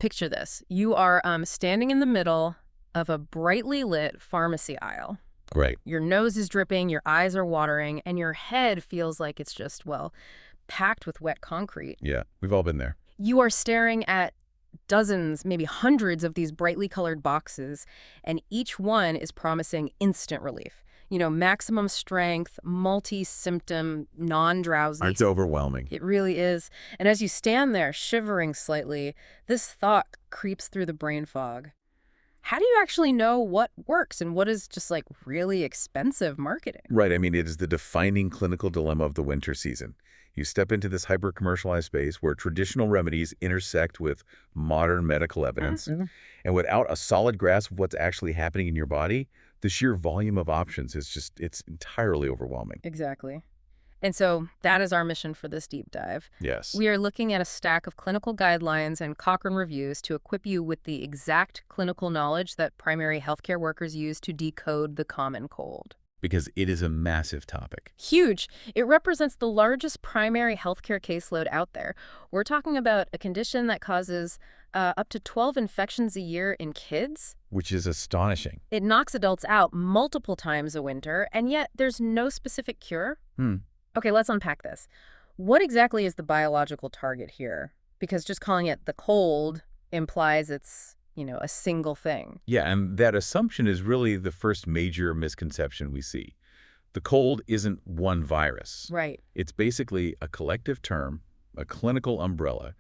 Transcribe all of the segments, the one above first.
Picture this. You are standing in the middle of a brightly lit pharmacy aisle. Right. Your nose is dripping, your eyes are watering, and your head feels like it's just, well, packed with wet concrete. Yeah, we've all been there. You are staring at dozens, maybe hundreds of these brightly colored boxes, and each one is promising instant relief. You know, maximum strength, multi-symptom, non-drowsy. It's overwhelming. It really is. And as you stand there shivering slightly, this thought creeps through the brain fog. How do you actually know what works and what is just like really expensive marketing? Right. I mean, it is the defining clinical dilemma of the winter season. You step into this hyper-commercialized space where traditional remedies intersect with modern medical evidence. Mm-hmm. And without a solid grasp of what's actually happening in your body, the sheer volume of options is just, it's entirely overwhelming. Exactly. And so that is our mission for this deep dive. Yes. We are looking at a stack of clinical guidelines and Cochrane reviews to equip you with the exact clinical knowledge that primary healthcare workers use to decode the common cold. Because it is a massive topic. Huge. It represents the largest primary healthcare caseload out there. We're talking about a condition that causes up to 12 infections a year in kids. Which is astonishing. It knocks adults out multiple times a winter, and yet there's no specific cure. Okay, let's unpack this. What exactly is the biological target here? Because just calling it the cold implies it's, you know, a single thing. Yeah, and that assumption is really the first major misconception we see. The cold isn't one virus. Right. It's basically a collective term, a clinical umbrella,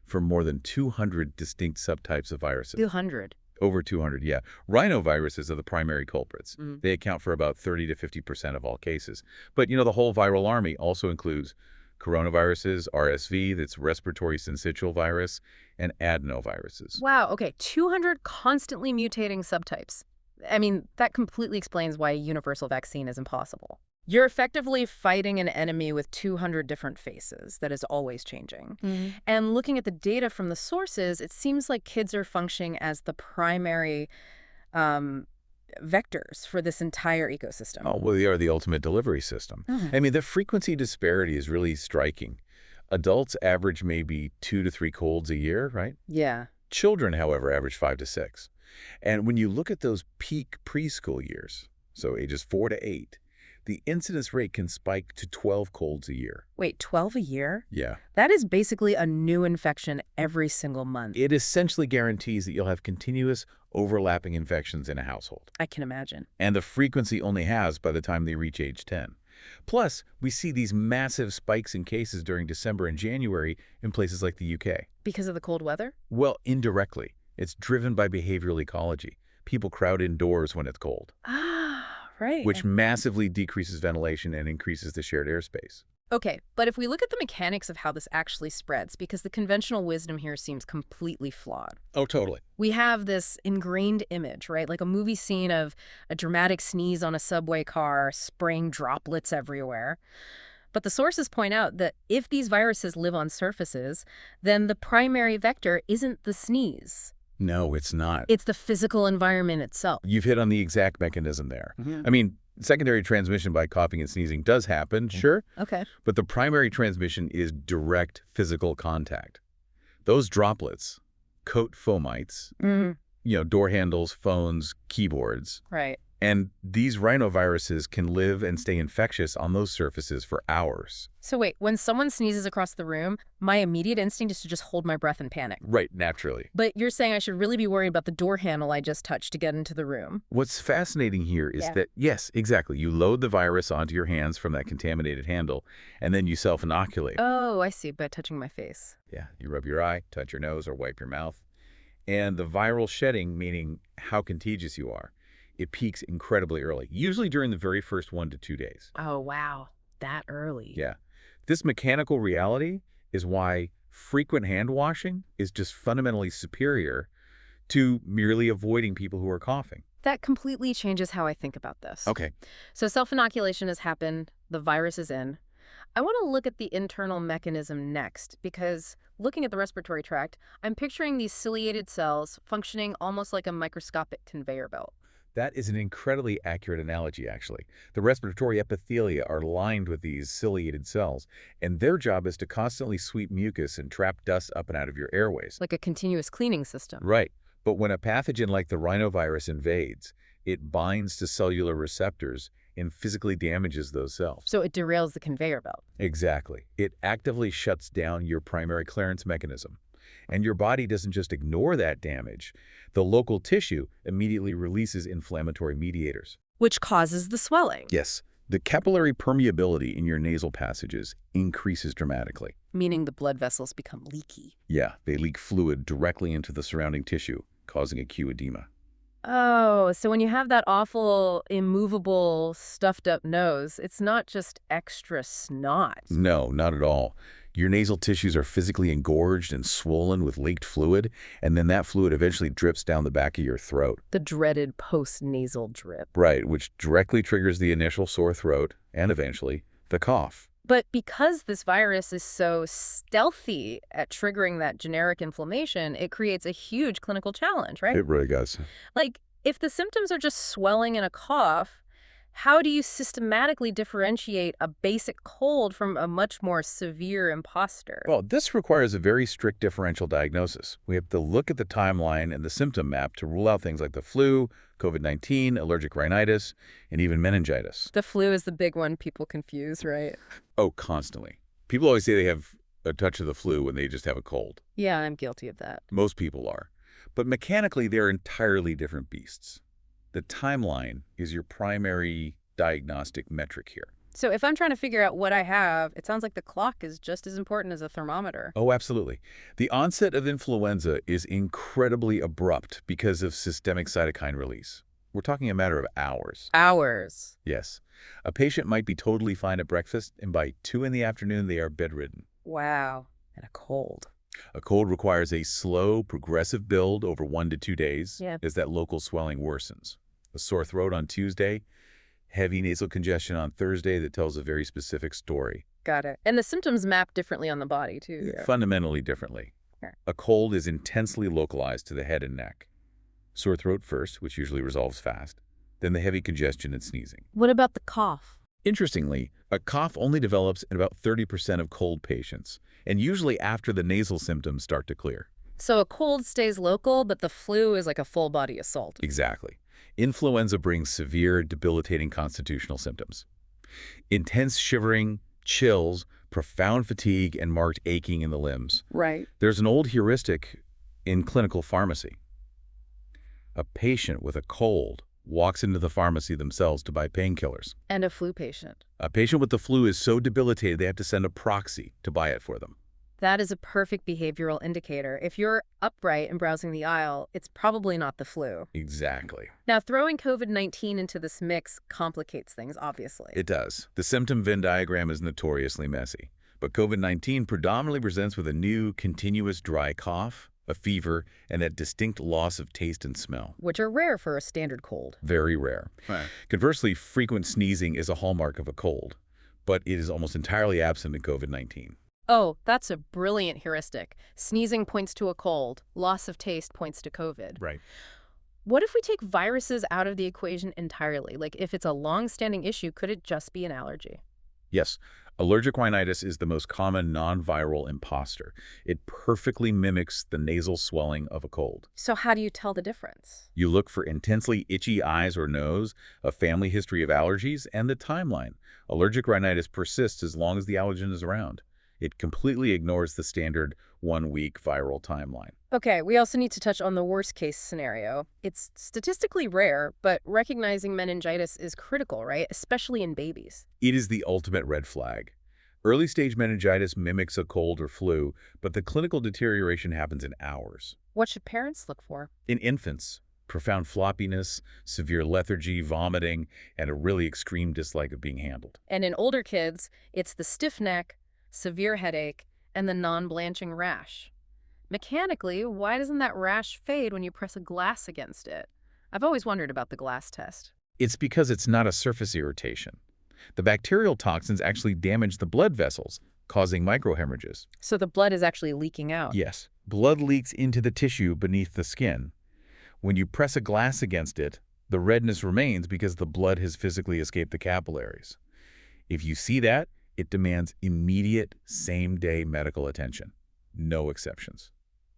for more than 200 distinct subtypes of viruses. 200. Over 200, yeah. Rhinoviruses are the primary culprits. They account for about 30 to 50% of all cases. But, you know, the whole viral army also includes coronaviruses, RSV, that's respiratory syncytial virus, and adenoviruses. Wow, okay, 200 constantly mutating subtypes. I mean, that completely explains why a universal vaccine is impossible. You're effectively fighting an enemy with 200 different faces that is always changing. And looking at the data from the sources, it seems like kids are functioning as the primary vectors for this entire ecosystem. Oh, well, they are the ultimate delivery system. I mean, the frequency disparity is really striking. Adults average maybe 2 to 3 colds a year, right? Yeah. Children, however, average 5 to 6. And when you look at those peak preschool years, so ages 4 to 8, the incidence rate can spike to 12 colds a year. Wait, 12 a year? Yeah. That is basically a new infection every single month. It essentially guarantees that you'll have continuous overlapping infections in a household. I can imagine. And the frequency only has by the time they reach age 10. Plus, we see these massive spikes in cases during December and January in places like the UK. Because of the cold weather? Well, indirectly. It's driven by behavioral ecology. People crowd indoors when it's cold. Right. Which massively decreases ventilation and increases the shared airspace. Okay, but if we look at the mechanics of how this actually spreads, because the conventional wisdom here seems completely flawed. Oh, totally. We have this ingrained image, right? Like a movie scene of a dramatic sneeze on a subway car, spraying droplets everywhere. But the sources point out that if these viruses live on surfaces, then the primary vector isn't the sneeze. No, it's not. It's the physical environment itself. You've hit on the exact mechanism there. I mean, secondary transmission by coughing and sneezing does happen, sure. Okay. But the primary transmission is direct physical contact. Those droplets coat fomites, you know, door handles, phones, keyboards. Right. And these rhinoviruses can live and stay infectious on those surfaces for hours. So wait, when someone sneezes across the room, my immediate instinct is to just hold my breath and panic. Right, naturally. But you're saying I should really be worried about the door handle I just touched to get into the room. What's fascinating here is that, yes, exactly, you load the virus onto your hands from that contaminated handle, and then you self-inoculate. Oh, I see, by touching my face. Yeah, you rub your eye, touch your nose, or wipe your mouth. And the viral shedding, meaning how contagious you are, it peaks incredibly early, usually during the very first 1 to 2 days. Oh, wow. That early. Yeah. This mechanical reality is why frequent hand washing is just fundamentally superior to merely avoiding people who are coughing. That completely changes how I think about this. Okay. So self-inoculation has happened. The virus is in. I want to look at the internal mechanism next, because looking at the respiratory tract, I'm picturing these ciliated cells functioning almost like a microscopic conveyor belt. That is an incredibly accurate analogy, actually. The respiratory epithelia are lined with these ciliated cells, and their job is to constantly sweep mucus and trap dust up and out of your airways. Like a continuous cleaning system. Right. But when a pathogen like the rhinovirus invades, it binds to cellular receptors and physically damages those cells. So it derails the conveyor belt. Exactly. It actively shuts down your primary clearance mechanism. And your body doesn't just ignore that damage. The local tissue immediately releases inflammatory mediators. Which causes the swelling. Yes, the capillary permeability in your nasal passages increases dramatically. Meaning the blood vessels become leaky. Yeah, they leak fluid directly into the surrounding tissue, causing acute edema. Oh, so when you have that awful, immovable, stuffed-up nose, it's not just extra snot. No, not at all. Your nasal tissues are physically engorged and swollen with leaked fluid, and then that fluid eventually drips down the back of your throat. The dreaded post-nasal drip. Right, which directly triggers the initial sore throat and eventually the cough. But because this virus is so stealthy at triggering that generic inflammation, it creates a huge clinical challenge, right? It really does. Like, if the symptoms are just swelling and a cough, how do you systematically differentiate a basic cold from a much more severe imposter? Well, this requires a very strict differential diagnosis. We have to look at the timeline and the symptom map to rule out things like the flu, COVID-19, allergic rhinitis, and even meningitis. The flu is the big one people confuse, right? Oh, constantly. People always say they have a touch of the flu when they just have a cold. Yeah, I'm guilty of that. Most people are. But mechanically, they're entirely different beasts. The timeline is your primary diagnostic metric here. So if I'm trying to figure out what I have, it sounds like the clock is just as important as a thermometer. Oh, absolutely. The onset of influenza is incredibly abrupt because of systemic cytokine release. We're talking a matter of hours. Hours. Yes. A patient might be totally fine at breakfast, and by 2 in the afternoon, they are bedridden. Wow. And a cold. A cold requires a slow, progressive build over 1 to 2 days as that local swelling worsens. A sore throat on Tuesday, heavy nasal congestion on Thursday that tells a very specific story. Got it. And the symptoms map differently on the body, too. Yeah. Fundamentally differently. Sure. A cold is intensely localized to the head and neck. Sore throat first, which usually resolves fast, then the heavy congestion and sneezing. What about the cough? Interestingly, a cough only develops in about 30% of cold patients, and usually after the nasal symptoms start to clear. So a cold stays local, but the flu is like a full-body assault. Exactly. Influenza brings severe, debilitating constitutional symptoms. Intense shivering, chills, profound fatigue, and marked aching in the limbs. Right. There's an old heuristic in clinical pharmacy. A patient with a cold walks into the pharmacy themselves to buy painkillers. And a flu patient. A patient with the flu is so debilitated they have to send a proxy to buy it for them. That is a perfect behavioral indicator. If you're upright and browsing the aisle, it's probably not the flu. Exactly. Now, throwing COVID-19 into this mix complicates things, obviously. It does. The symptom Venn diagram is notoriously messy. But COVID-19 predominantly presents with a new, continuous dry cough, a fever, and that distinct loss of taste and smell. Which are rare for a standard cold. Very rare. Right. Conversely, frequent sneezing is a hallmark of a cold, but it is almost entirely absent in COVID-19. Oh, that's a brilliant heuristic. Sneezing points to a cold. Loss of taste points to COVID. Right. What if we take viruses out of the equation entirely? Like, if it's a long-standing issue, could it just be an allergy? Yes. Allergic rhinitis is the most common non-viral imposter. It perfectly mimics the nasal swelling of a cold. So how do you tell the difference? You look for intensely itchy eyes or nose, a family history of allergies, and the timeline. Allergic rhinitis persists as long as the allergen is around. It completely ignores the standard 1-week viral timeline. Okay, we also need to touch on the worst-case scenario. It's statistically rare, but recognizing meningitis is critical, right? Especially in babies. It is the ultimate red flag. Early-stage meningitis mimics a cold or flu, but the clinical deterioration happens in hours. What should parents look for? In infants, profound floppiness, severe lethargy, vomiting, and a really extreme dislike of being handled. And in older kids, it's the stiff neck, severe headache, and the non-blanching rash. Mechanically, why doesn't that rash fade when you press a glass against it? I've always wondered about the glass test. It's because it's not a surface irritation. The bacterial toxins actually damage the blood vessels, causing microhemorrhages. So the blood is actually leaking out. Yes. Blood leaks into the tissue beneath the skin. When you press a glass against it, The redness remains because the blood has physically escaped the capillaries. If you see that, it demands immediate, same-day medical attention. No exceptions.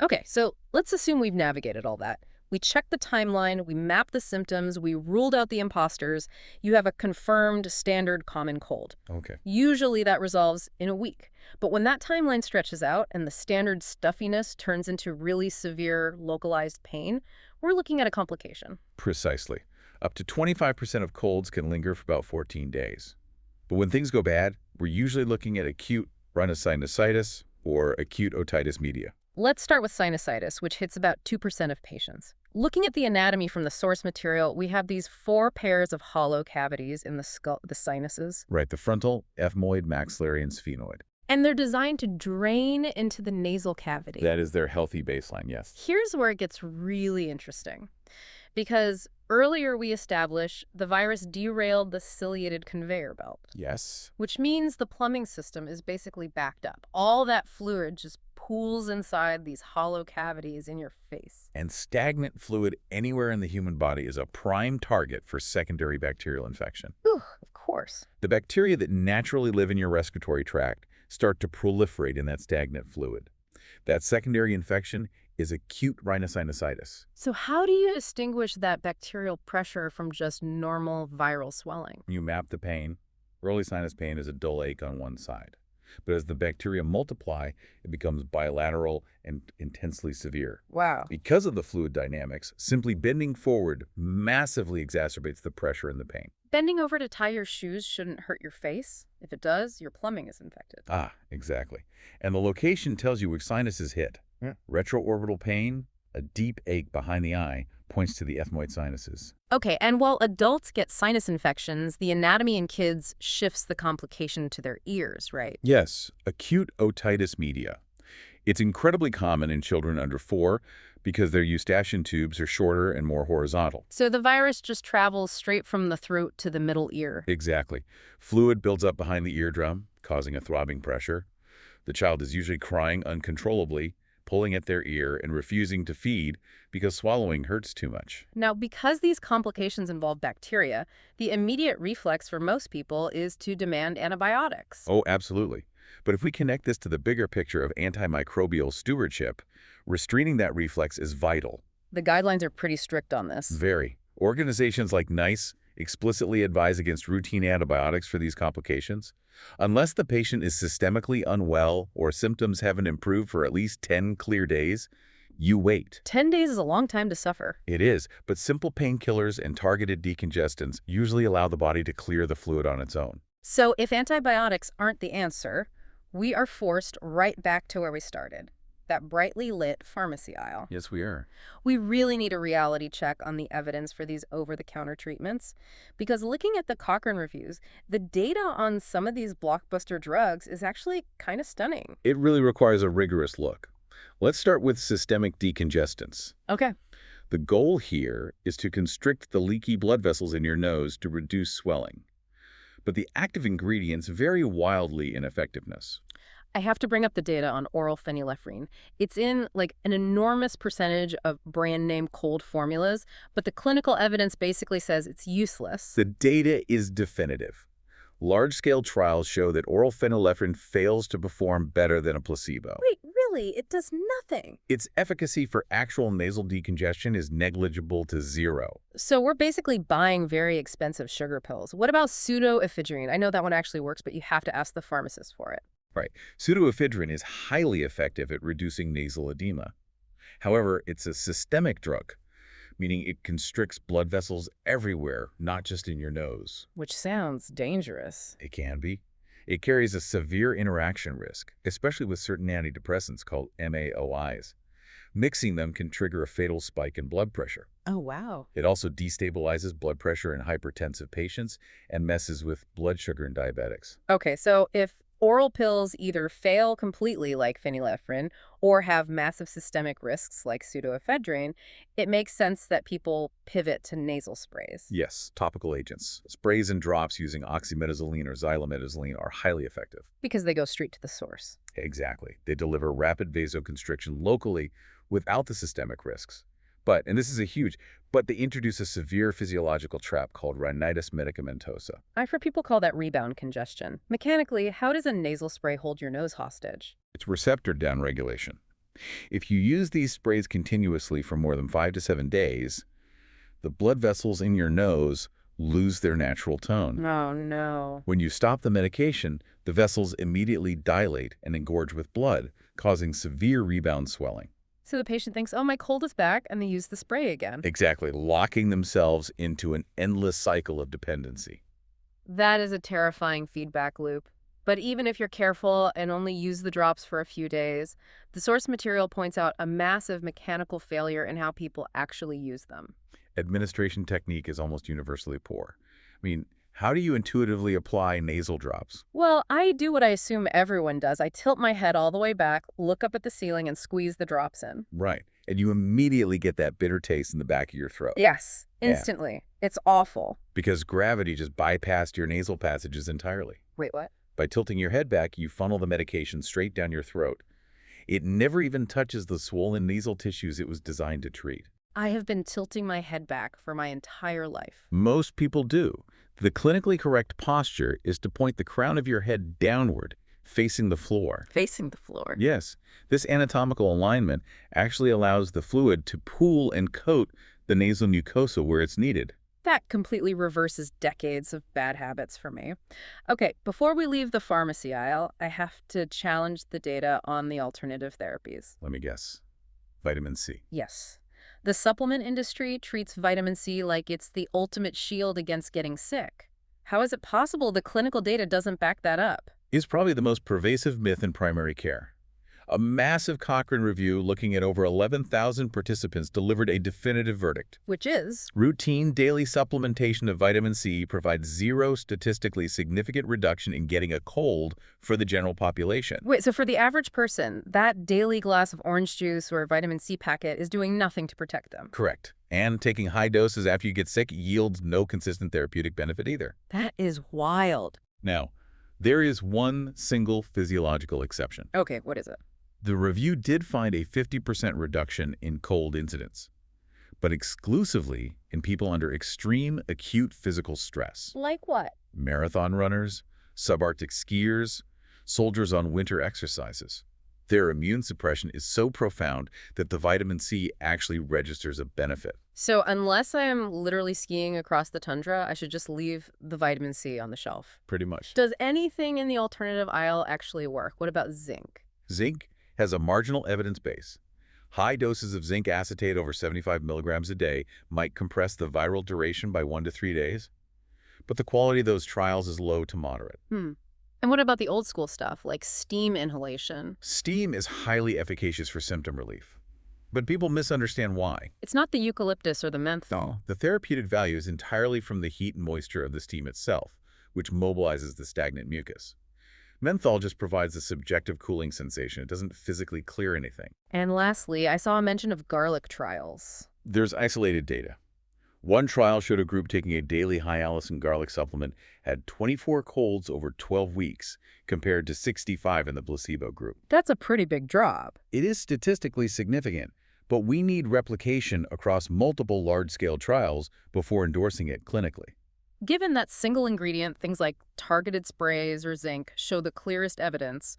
Okay, so let's assume we've navigated all that. We checked the timeline, we mapped the symptoms, we ruled out the imposters. You have a confirmed standard common cold. Okay. Usually that resolves in a week. But when that timeline stretches out and the standard stuffiness turns into really severe localized pain, we're looking at a complication. Precisely. Up to 25% of colds can linger for about 14 days. But when things go bad, we're usually looking at acute rhinosinusitis or acute otitis media. Let's start with sinusitis, which hits about 2% of patients. Looking at the anatomy from the source material, we have these 4 pairs of hollow cavities in the skull, the sinuses. Right, the frontal, ethmoid, maxillary, and sphenoid. And they're designed to drain into the nasal cavity. That is their healthy baseline, yes. Here's where it gets really interesting. Because earlier we established the virus derailed the ciliated conveyor belt. Yes. Which means the plumbing system is basically backed up. All that fluid just pools inside these hollow cavities in your face. And stagnant fluid anywhere in the human body is a prime target for secondary bacterial infection. Ooh, of course. The bacteria that naturally live in your respiratory tract start to proliferate in that stagnant fluid. That secondary infection is acute rhinosinusitis. So how do you distinguish that bacterial pressure from just normal viral swelling? You map the pain. Early sinus pain is a dull ache on one side. But as the bacteria multiply, it becomes bilateral and intensely severe. Wow. Because of the fluid dynamics, simply bending forward massively exacerbates the pressure and the pain. Bending over to tie your shoes shouldn't hurt your face. If it does, your plumbing is infected. Ah, exactly. And the location tells you which sinus is hit. Retroorbital pain, a deep ache behind the eye, points to the ethmoid sinuses. Okay, and while adults get sinus infections, the anatomy in kids shifts the complication to their ears, right? Yes, acute otitis media. It's incredibly common in children under 4 because their eustachian tubes are shorter and more horizontal. So the virus just travels straight from the throat to the middle ear. Exactly. Fluid builds up behind the eardrum, causing a throbbing pressure. The child is usually crying uncontrollably, pulling at their ear and refusing to feed because swallowing hurts too much. Now, because these complications involve bacteria, the immediate reflex for most people is to demand antibiotics. Oh, absolutely. But if we connect this to the bigger picture of antimicrobial stewardship, restraining that reflex is vital. The guidelines are pretty strict on this. Very. Organizations like NICE explicitly advise against routine antibiotics for these complications. Unless the patient is systemically unwell or symptoms haven't improved for at least 10 clear days, you wait. 10 days is a long time to suffer. It is, but simple painkillers and targeted decongestants usually allow the body to clear the fluid on its own. So if antibiotics aren't the answer, we are forced right back to where we started. That brightly lit pharmacy aisle. Yes, we are. We really need a reality check on the evidence for these over-the-counter treatments, because looking at the Cochrane reviews, the data on some of these blockbuster drugs is actually kind of stunning. It really requires a rigorous look. Let's start with systemic decongestants. Okay. The goal here is to constrict the leaky blood vessels in your nose to reduce swelling. But the active ingredients vary wildly in effectiveness. I have to bring up the data on oral phenylephrine. It's in like an enormous percentage of brand name cold formulas, but the clinical evidence basically says it's useless. The data is definitive. Large-scale trials show that oral phenylephrine fails to perform better than a placebo. Wait, really? It does nothing? Its efficacy for actual nasal decongestion is negligible to 0. So we're basically buying very expensive sugar pills. What about pseudoephedrine? I know that one actually works, but you have to ask the pharmacist for it. Right. Pseudoephedrine is highly effective at reducing nasal edema. However, it's a systemic drug, meaning it constricts blood vessels everywhere, not just in your nose. Which sounds dangerous. It can be. It carries a severe interaction risk, especially with certain antidepressants called MAOIs. Mixing them can trigger a fatal spike in blood pressure. Oh, wow. It also destabilizes blood pressure in hypertensive patients and messes with blood sugar in diabetics. Okay, so if oral pills either fail completely like phenylephrine or have massive systemic risks like pseudoephedrine, it makes sense that people pivot to nasal sprays. Yes, topical agents. Sprays and drops using oxymetazoline or xylometazoline are highly effective. Because they go straight to the source. Exactly. They deliver rapid vasoconstriction locally without the systemic risks. And this is but they introduce a severe physiological trap called rhinitis medicamentosa. I've heard people call that rebound congestion. Mechanically, how does a nasal spray hold your nose hostage? It's receptor downregulation. If you use these sprays continuously for more than 5 to 7 days, the blood vessels in your nose lose their natural tone. Oh, no. When you stop the medication, the vessels immediately dilate and engorge with blood, causing severe rebound swelling. So the patient thinks, oh, my cold is back, and they use the spray again. Exactly, locking themselves into an endless cycle of dependency. That is a terrifying feedback loop. But even if you're careful and only use the drops for a few days, the source material points out a massive mechanical failure in how people actually use them. Administration technique is almost universally poor. I mean, how do you intuitively apply nasal drops? Well, I do what I assume everyone does. I tilt my head all the way back, look up at the ceiling, and squeeze the drops in. Right. And you immediately get that bitter taste in the back of your throat. Yes, instantly. Yeah. It's awful. Because gravity just bypassed your nasal passages entirely. Wait, what? By tilting your head back, you funnel the medication straight down your throat. It never even touches the swollen nasal tissues it was designed to treat. I have been tilting my head back for my entire life. Most people do. The clinically correct posture is to point the crown of your head downward, facing the floor. Facing the floor? Yes. This anatomical alignment actually allows the fluid to pool and coat the nasal mucosa where it's needed. That completely reverses decades of bad habits for me. Okay, before we leave the pharmacy aisle, I have to challenge the data on the alternative therapies. Let me guess. Vitamin C. Yes. The supplement industry treats vitamin C like it's the ultimate shield against getting sick. How is it possible the clinical data doesn't back that up? It's probably the most pervasive myth in primary care. A massive Cochrane review looking at over 11,000 participants delivered a definitive verdict. Which is? Routine daily supplementation of vitamin C provides zero statistically significant reduction in getting a cold for the general population. Wait, so for the average person, that daily glass of orange juice or vitamin C packet is doing nothing to protect them? Correct. And taking high doses after you get sick yields no consistent therapeutic benefit either. That is wild. Now, there is one single physiological exception. Okay, what is it? The review did find a 50% reduction in cold incidence, but exclusively in people under extreme acute physical stress. Like what? Marathon runners, subarctic skiers, soldiers on winter exercises. Their immune suppression is so profound that the vitamin C actually registers a benefit. So unless I am literally skiing across the tundra, I should just leave the vitamin C on the shelf. Pretty much. Does anything in the alternative aisle actually work? What about zinc? Zinc has a marginal evidence base. High doses of zinc acetate over 75 milligrams a day might compress the viral duration by 1 to 3 days, but the quality of those trials is low to moderate. And what about the old school stuff, like steam inhalation? Steam is highly efficacious for symptom relief, but people misunderstand why. It's not the eucalyptus or the menthol. No, the therapeutic value is entirely from the heat and moisture of the steam itself, which mobilizes the stagnant mucus. Menthol just provides a subjective cooling sensation. It doesn't physically clear anything. And lastly, I saw a mention of garlic trials. There's isolated data. One trial showed a group taking a daily high-allicin garlic supplement had 24 colds over 12 weeks, compared to 65 in the placebo group. That's a pretty big drop. It is statistically significant, but we need replication across multiple large-scale trials before endorsing it clinically. Given that single ingredient, things like targeted sprays or zinc, show the clearest evidence,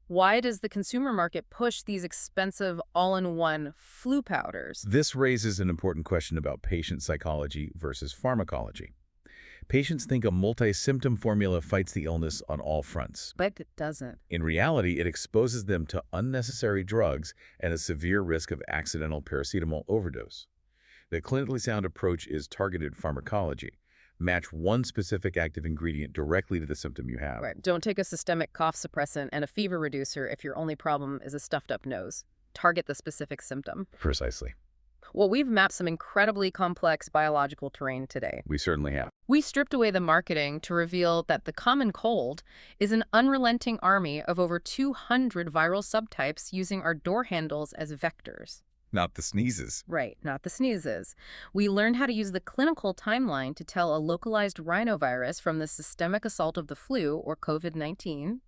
why does the consumer market push these expensive all-in-one flu powders? This raises an important question about patient psychology versus pharmacology. Patients think a multi-symptom formula fights the illness on all fronts. But it doesn't. In reality, it exposes them to unnecessary drugs and a severe risk of accidental paracetamol overdose. The clinically sound approach is targeted pharmacology. Match one specific active ingredient directly to the symptom you have. Right. Don't take a systemic cough suppressant and a fever reducer if your only problem is a stuffed-up nose. Target the specific symptom. Precisely. Well, we've mapped some incredibly complex biological terrain today. We certainly have. We stripped away the marketing to reveal that the common cold is an unrelenting army of over 200 viral subtypes using our door handles as vectors. Not the sneezes. Right, not the sneezes. We learned how to use the clinical timeline to tell a localized rhinovirus from the systemic assault of the flu, or COVID-19.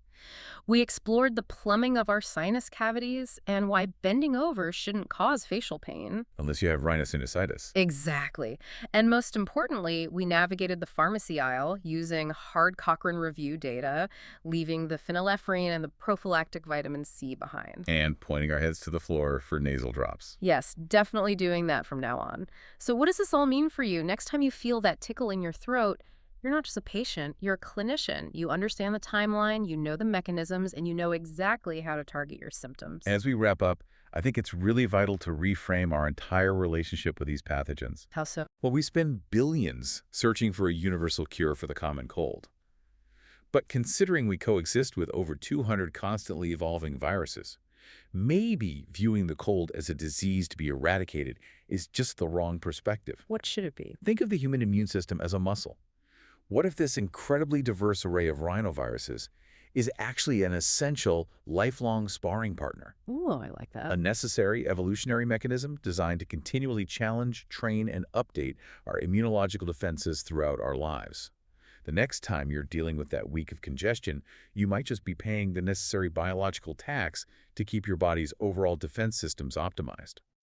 We explored the plumbing of our sinus cavities and why bending over shouldn't cause facial pain. Unless you have rhinosinusitis. Exactly. And most importantly, we navigated the pharmacy aisle using hard Cochrane review data, leaving the phenylephrine and the prophylactic vitamin C behind. And pointing our heads to the floor for nasal drops. Yes, definitely doing that from now on. So what does this all mean for you? Next time you feel that tickle in your throat, you're not just a patient, you're a clinician. You understand the timeline, you know the mechanisms, and you know exactly how to target your symptoms. As we wrap up, I think it's really vital to reframe our entire relationship with these pathogens. How so? Well, we spend billions searching for a universal cure for the common cold. But considering we coexist with over 200 constantly evolving viruses, maybe viewing the cold as a disease to be eradicated is just the wrong perspective. What should it be? Think of the human immune system as a muscle. What if this incredibly diverse array of rhinoviruses is actually an essential, lifelong sparring partner? Ooh, I like that. A necessary evolutionary mechanism designed to continually challenge, train, and update our immunological defenses throughout our lives. The next time you're dealing with that week of congestion, you might just be paying the necessary biological tax to keep your body's overall defense systems optimized.